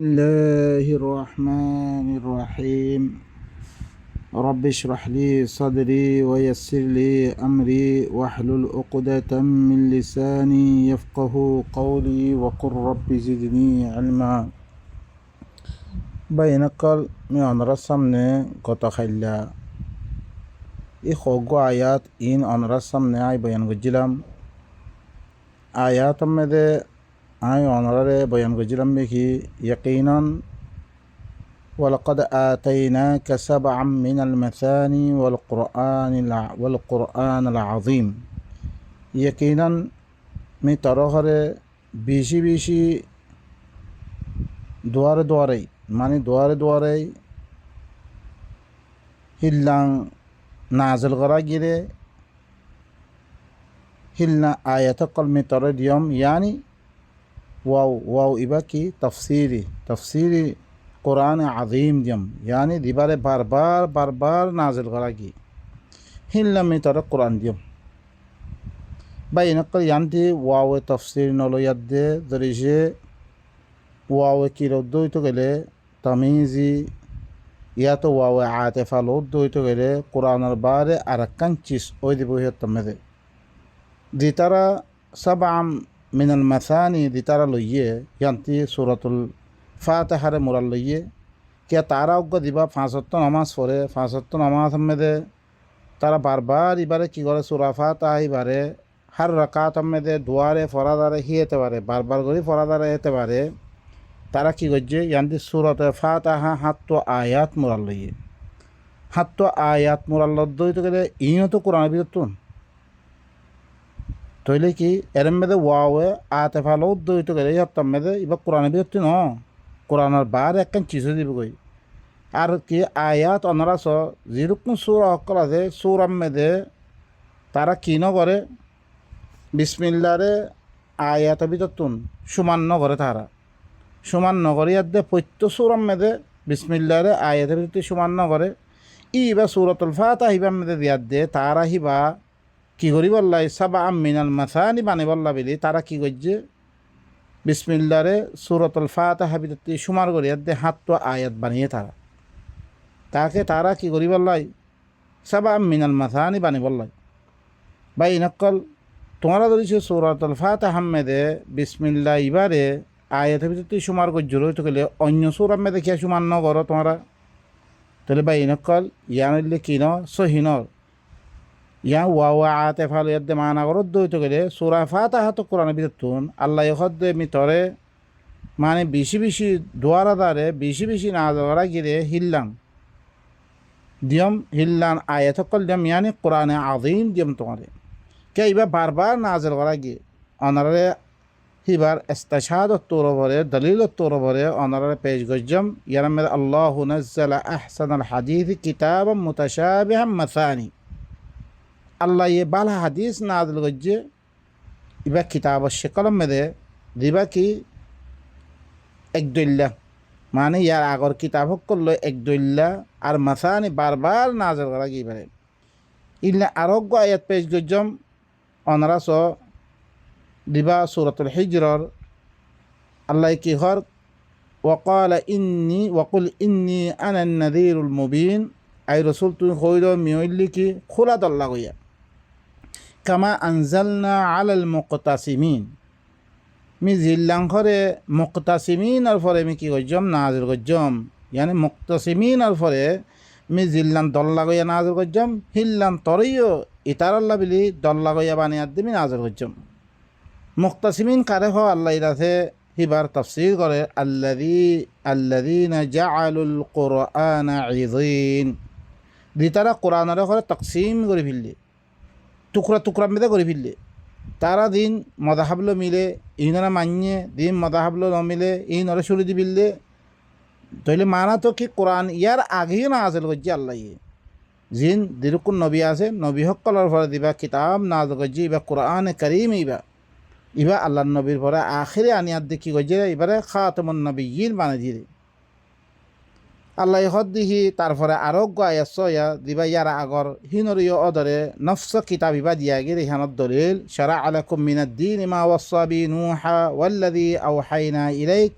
الله الرحمن الرحيم. رب اشرح لي صدري ويسر لي أمري واحلل عقدة من لساني يفقه قولي وقل رب زدني علما. بينقل من رسمنا قطخلا إخوة آيات إن أن رسمنا أي بيان وجلم آيات مده أي أنرى بيان وجلم بكي يقينا ولقد آتيناك سبعا من المثاني والقرآن العظيم. يقينا مترهر بيشي بيشي دوار دواري ماني دوار دواري هلان نازل غراجيري هلنا آيات قلمي ترد يوم يعني واو إباكي تفسيري قرآن عظيم ديم يعني ديبارة بار نازل غراجي هلا ميتر قرآن ديم بينقل يانتي واو تفسير نولو يد درجة واو كيلو دوي تغلي تميزي ياتو واو عاطفة لو دوي تغلي قرآن البارة أركان چيس اوي بوهي تمده دي ترى سبعا من المثاني دي ترى لويه يانتي سورة الفاتحة مرال لويه क्या तारा उग्ग दिबा फांसत्तो नमाज पढ़े फांसत्तो नमाज में तारा बार बार इबारे की करे सूरा फातिहा इबारे हर रकात में दुआरे फरादारे हियते बारे बार बार करी फरादारे हेते बारे तारा की गज्जे यानी सूरत फातिहा हात्तो आयात मुराल लइए हात्तो आयात मुराल लद्दो तो गले इयो तो कुरान बिदतुन तोइले की एरम में वावे आते फालो दो तो गले हत्तम में इबा कुरान बिदतुन हो কোরআনের বার একখান চিজও দিব কই আর কি আয়াত অনারাস যেরকম সূরা অকল আছে সূরার মধ্যে তারা কি ন করে বিসমিল্লাহরে আয়াত ভিতরতুন সমান ন করে তারা সমান ন করে ইয়াদ প্রত্য সূরার মধ্যে বিসমিল্লাহরে আয়াত ভিতর সমান ন করে ইবা সূরাতুল ফাতিহা হিবার মধ্যে দিয়াদ দে তারা হিবা কি করি বললাই সাবা মিনাল মাসানি বানি বললা বিলি তারা কি করছে বিসমিল্লাহরে সূরাতুল ফাতিহা বিদতি সুমার করে দে হাত আয়াত বানিয়ে তারা কি করি বললাই সাবা মিনাল মাসানি বানি বললাই বাই নকল তোমরা ধরিছে সূরাতুল ফাতিহা মধ্যে বিসমিল্লাহ ইবারে আয়াত বিদতি সুমার করে জুড়ে তো গেলে অন্য সূরা মধ্যে কি সুমান ন করো তোমরা তাহলে বাই নকল ইয়ানলে কি ন সহিনর ইয়া ওয়া আতে ফাল ইয়াদ মানা করত দইতো গেলে সূরা ফাতিহা তো কোরআন বিদতুন আল্লাহ ইখদ্দে মিতরে মানে বেশি দোয়ারা দারে বেশি নাজরা গিরে হিল্লাম দিয়ম হিল্লান আয়াত কল দিয়ম ইয়ানি কোরআনে আযীম দিয়ম তোমারে কে ইবা বারবার নাজল করা গিয়ে অনারে হিবার ইস্তিশহাদ তোর ভরে দলিল তোর ভরে অনারে পেশ গজম ইয়ারাম আল্লাহু নাযালা আহসানাল হাদিস কিতাবাম মুতাশাবিহাম মাসানি আল্লাহ ये बाला हदीस नाज़िल गज्जे इबा किताब शक्ल में दे दिबा की एक दुल्ला माने यार आगर किताब को लो एक दुल्ला और मसानी बार बार नाज़िल करा की बरे इल्ला आरोग्य आयत पेश गज्जम अनरा सो दिबा सूरतुल हिज्र अल्लाह की हर वक़ुल इन्नी अना नज़ीरुल मुबीन आई रसूल तु खोइलो मियोइल्ली की खुला दल्ला गया কামা আনজালনা আলাল মুকতাসিমিন মি জিল্লাং ফরে মুকতাসিমিনের ফরে মি কি গজ্জম নাজিল গজ্জম ইয়ানি মুকতাসিমিনের ফরে মি জিল্লান দল্লা গয়া নাজিল গজ্জম হিল্লান তরিও ইতারাল্লা বিলি দল্লা গয়া বানিয়াদ দিমি নাজিল গজ্জম মুকতাসিমিন কারে হ আল্লাহ ইরাতে হিবার তাফসীর করে আল্লাযীনা জাআলুল কুরআনা ইযীন দিতারা কোরআনের করে তাকসীম করে ফেললি টুকরা মেদে করে ফেললে তারা দিন মদাহাবলো মিলে ইনরা মানিয়ে দিন মদাহাবলো ন মিলে ইনরা শুরু দি বিললে তাইলে মানা তো কি কোরআন ইয়ার আগেই নাযিল করছে আল্লাহ জিন দিরকুন নবী আছে নবী হকলের পরে দিবা কিতাব নাযিল করছে ইবা কোরআন কারীম ইবা আল্লাহর নবীর পরে আখিরে আনিয়াত দেখি করছে এবারে খাতামুন নবিয়্যিন বানিয়ে দিয়ে আল্লাহ হদ্দিহি তারপরে আরোগ্য আয়াসয়া দিবা ইয়ার আগর হিনরিয় অদরে নফস কিতাব ইবা দিয়া গিয়ে রিহানত দলিল শারা আলাকুম মিনাদ দ্বীন মা ওয়াসা বি নূহা ওয়াল্লাযী আওহাইনা ইলাইক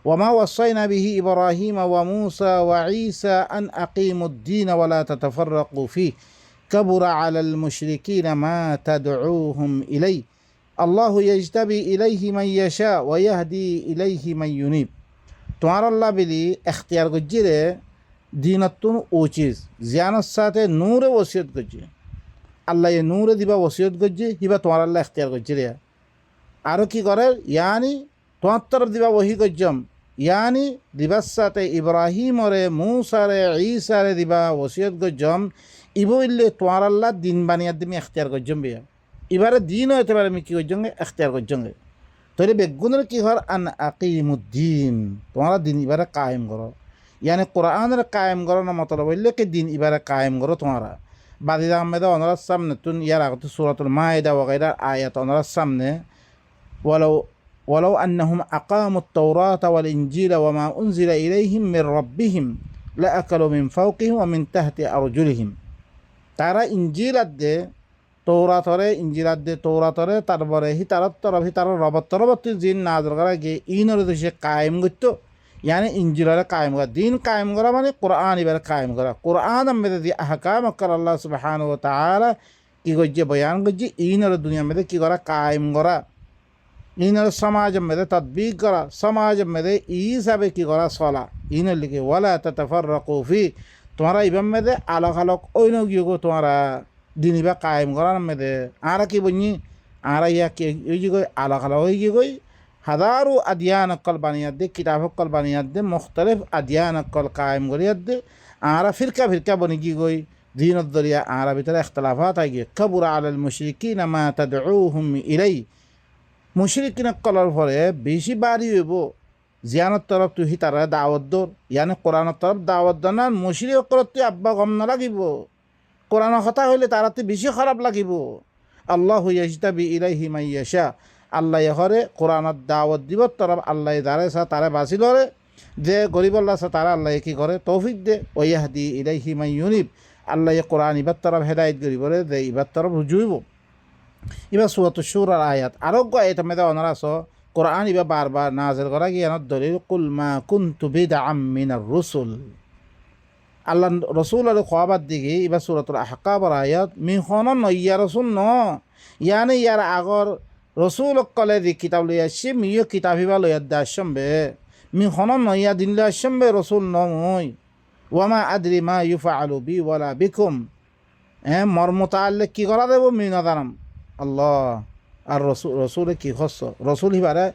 ওয়ামা ওয়াসাইনা বিহি ইব্রাহিম ওয়া মূসা ওয়া ঈসা আন আকিমুদ্দীন ওয়া লা তাতাফাররাকু ফীহি কাবুরা আলাল মুশরিকিনা মা তাদউহুম ইলাই আল্লাহু ইয়াজতাবি ইলাইহি মান ইয়াশা ওয়া ইয়াহদি ইলাইহি মান ইউনিব। তোমার আল্লাহ বিলি এখতিয়ার গজ্জিরে দিনতুন উচিস জিয়ানোর সাথে নূরে ওসিয়ত গজ্জি আল্লাহ এ নূরে দিবা ওসিয়ত গজ্জি হিবা তোমার আল্লাহ এখতিয়ার গজ্জিরে আরও কি করে ইয়ানি তোমার তরফ দিবা ওহি গজ্জম ইয়ানি দিবার সাথে ইব্রাহিমরে মূসারে ঈসারে দিবা ওসিয়ত গজ্জম ইবইলে তোমার আল্লাহ দিন বানিয়ে দিমি এখতিয়ার গজ্জম বিয়া এবারে দিনও হতে পারে আমি কী করছঙ্গে এখতিয়ার করছঙ্গে তৈরি বেগুনের কী হর আন আকিমুদ্দিন তোমরা দিন এবারে কায়েম করো ইয়ানি কোরআনের কায়েম করো না মতলব বললে কি দিন এবারে কায়েম করো তোমরা বাদিদ আহমেদা ওনার সামনে তুন ইয়ার আগতে সূরাতুল মাইদা ওয়াগাইরার আয়াত ওনার সামনে ওয়ালাউ আন্নাহুম আকামুত তাওরাতা ওয়াল ইনজিলা ওয়া মা উনজিলা ইলাইহিম মির রাব্বিহিম লাআকালু মিন ফাওকিহিম ওয়া মিন তাহতি আরজুলিহিম। তারা ইনজিলাত দে তৌরাতরে ইঞ্জিলাত দে তৌরাতরে তারপরে হিতার রবত তরবর্তী জিন নাজর করা গিয়ে ইনর দেশে কায়েম করতো ইয়ানি ইঞ্জিলারে কায়েম করা দিন কায়েম করা মানে কোরআন এবারে কায়েম করা কোরআন মেয়েদের দিয়ে আহকাম অক্কর আল্লাহ সুবহানাহু ওয়া তাআলা কী করছে বয়ান করছে ইনর দুনিয়া মেয়েদের কী করা কায়েম করা ইনর সমাজ মেয়েদে তদবিক করা সমাজ মেয়েদে ই হিসাবে কী করা চলা ইনর লিখে ওয়ালা তাতাফাররাকু ফি তোমরা ইবাম মেয়েদে আলোক আলোক অন্য গিয়ে তোমরা দিনী বা কায়েম করার মেয়েদে আরা কি বলছি আরা ইয়া কি ওই যে আলাক আলাক হয়ে গিয়ে গই হাজারো আদিয়ান অক্কল বানিয়াত দে কিতাব অক্কল বানিয়াত দে মুখতলিফ আদিয়ান অক্কল কায়েম করিয়াত দে আরা ফিরকা ফিরকা বনি গিয়ে গই দিনত দরিয়া আরা ভিতরে ইখতলাফাত আই গিয়ে কাবুরা আলাল মুশরিকিনা মা তাদউহুম ইলাই মুশরিকিন অক্কলের পরে বেশি বাড়ি হইব জিয়ানোর তরফ তুই তারা দাওয়াত দর ইয়ানি কোরআনের তরফ দাওয়াত দর না মুশরিক অক্কলত তুই আব্বা গম নালাগিব কোরআনের কথা হইলে তারাতে বেশি খারাপ লাগিব আল্লাহু ইয়াজতাবি ইলাইহি মান ইয়াশা আল্লাহ হরে কোরআনের দাওয়াত দিব তরফ আল্লাহ দারে সা তারা বাঁচি লরে যে গরিব আল্লাহ সা তারা আল্লাহ কি করে তৌফিক দে ও ইয়াহদি ইলাইহি মান ইউনিব আল্লাহ কোরআন ইবার তরফ হেদায়েত করিব রে দে ইবার তরফ রুজুইব এবার সূরাতুশ শূরার আয়াত আরোগ্য আয়াত মেদা অনারাস কোরআন ইবা বারবার নাজিল করা গিয়ানত দলিল কুল মা কুনতু বিদআম মিনার রুসুল আল্লাহ রসুল আর খোয়াবার দিকে এবার সূরাতুল আহকাবার আয়াত মিখন নইয়া রসুল ন ইয়ানে ইয়ার আগর রসুল কলে দি কিতাব লই আসছে মিও কিতাব হিবা লইয়ার দে আসম্বে মিখন নইয়া দিন লই আসম্বে রসুল নমই ওয়ামা আদরি মা ইউফআলু বি ওয়ালা বিকুম মর্মতাল্লে কি করা দেব মি নাদানাম আল্লাহ আর রসুলে কি হস্য রসুল হিবারে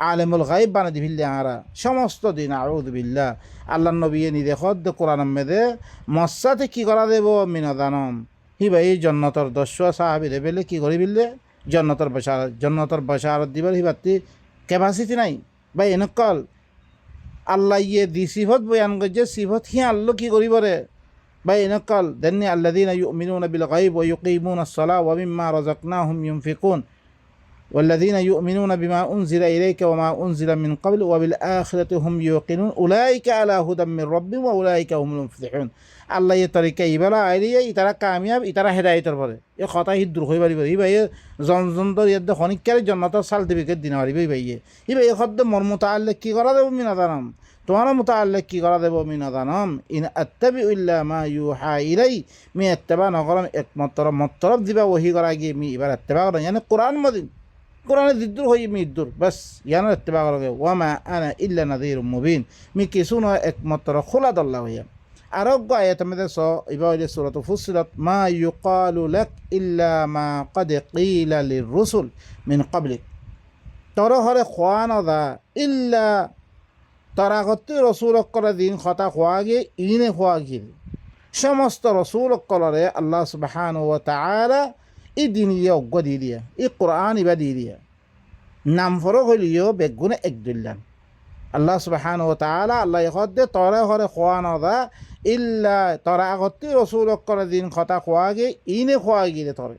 আলেমুল গাইব বানা দিবিল্লে আরা সমস্ত দিন আউযু বিল্লাহ আল্লাহ নবী নিদেখত দে কোরআন মেদে মস্সাতে কি করা দেব মিনাদানম হিবা এই জন্নতর দস্যুয়া সাহাবি রেবেলে কি করি বিললে জন্নতর বশারত দিবার হিবাতি ক্যাপাসিটি নাই বা এনেকল আল্লাহ ইয়ে দি সিফত বয়ান করছে সিফত হি আল্লাহ কি করিবরে বা এনেকল দেননি আল্লাযীনা ইউমিনুনা বিল গায়ব ওয়া ইউকিমুনাস সালাহ ওয়া মিম্মা রাযাকনাহুম ইউনফিকুন والذين يؤمنون بما أنزل إليك وما أنزل من قبل وبالآخرة هم يوقنون أولئك على هدى من ربهم وأولئك هم المفلحون আল্লাহ এই তরিকা ইবালা আইলিয়ে ইতারা কামিয়াব ইতারা হেদায়েতের পরে এই কথা হি দূর হয়ে পারিব ইবাই জনজন্তর ইয়াদ খনিকারে জন্নতর সার্টিফিকেট দিনা পারিব ইবাই এই শব্দ মোর মুতাআল্লিক কি করা দেব মিনা জানাম তোমার মুতাআল্লিক কি করা দেব মিনা জানাম ইন আত্তাবিউ ইল্লা মা ইউহা ইলাই মি ইত্তিবা নকরম একমাত্র মতলব দিবা ওহি করা গিয়ে মি এবার ইত্তিবা করা মানে কোরআন মদিন কোরআনে দিদ্দুর হই মি ইদ্দুর বাস ইয়ানো ইত্তিবা করা ওয়ামা আনা ইল্লা নাযীরুম মুবিন মি কিছু নয় একমাত্র খোলা দল্লা হইয়া আরোগ্য আয়াত মেদে স ইবা সূরাতু ফুসিলাত মা ইউকালু লাক ইল্লা মা ক্বাদ ক্বিলা লিররুসুল মিন ক্বাবলিক তর হরে খোয়া নদা ইল্লা তরাগতি রসুল অক্কর দিন কথা খোয়া গিয়ে ইনে খোয়া গিয়ে সমস্ত রসুল অক্কলরে আল্লাহ সুবহানাহু ওয়া তাআলা ই দিন ইয়ে অজ্ঞ দিয়ে দিয়া ই কোরআন ইবা দিয়ে দিয়া নাম ফরক হইলিও বেগুনে একদুল্লান আল্লাহ সুবহানাহু ওয়া তাআলা আল্লাহ ইখদে তরে হরে খোয়া নদা ইল্লা তরাগতি রসুল অক্কর দিন কথা খোয়া গিয়ে ইনে খোয়া গিয়ে তরে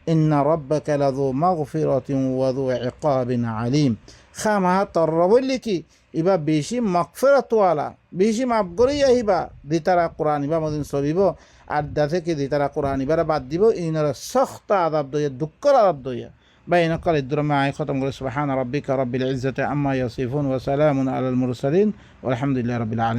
ইন্না রাব্বাকা লাযু মাগফিরাতিন ওয়া যু ইকাবিন আলিম খামা তর বললি কি ইবা বেশি মাগফিরাতওয়ালা বেশি মাফ করেই আহিবা দিতারা কোরআন ইবা মদিন চলিব আর দা থেকে দিতারা কোরআন ইবারা বাদ দিব ইনারা সখ্ত আযাব দইয়া দুঃখর আযাব দইয়া বা এনেকাল ইদ্রমে আয় খতম করে সুবহান রাব্বিকা রাব্বিল ইজ্জাতি আম্মা ইয়াসিফুন ওয়া সালামুন আলাল মুরসালিন ওয়া আলহামদুলিল্লাহি রাব্বিল আলামিন।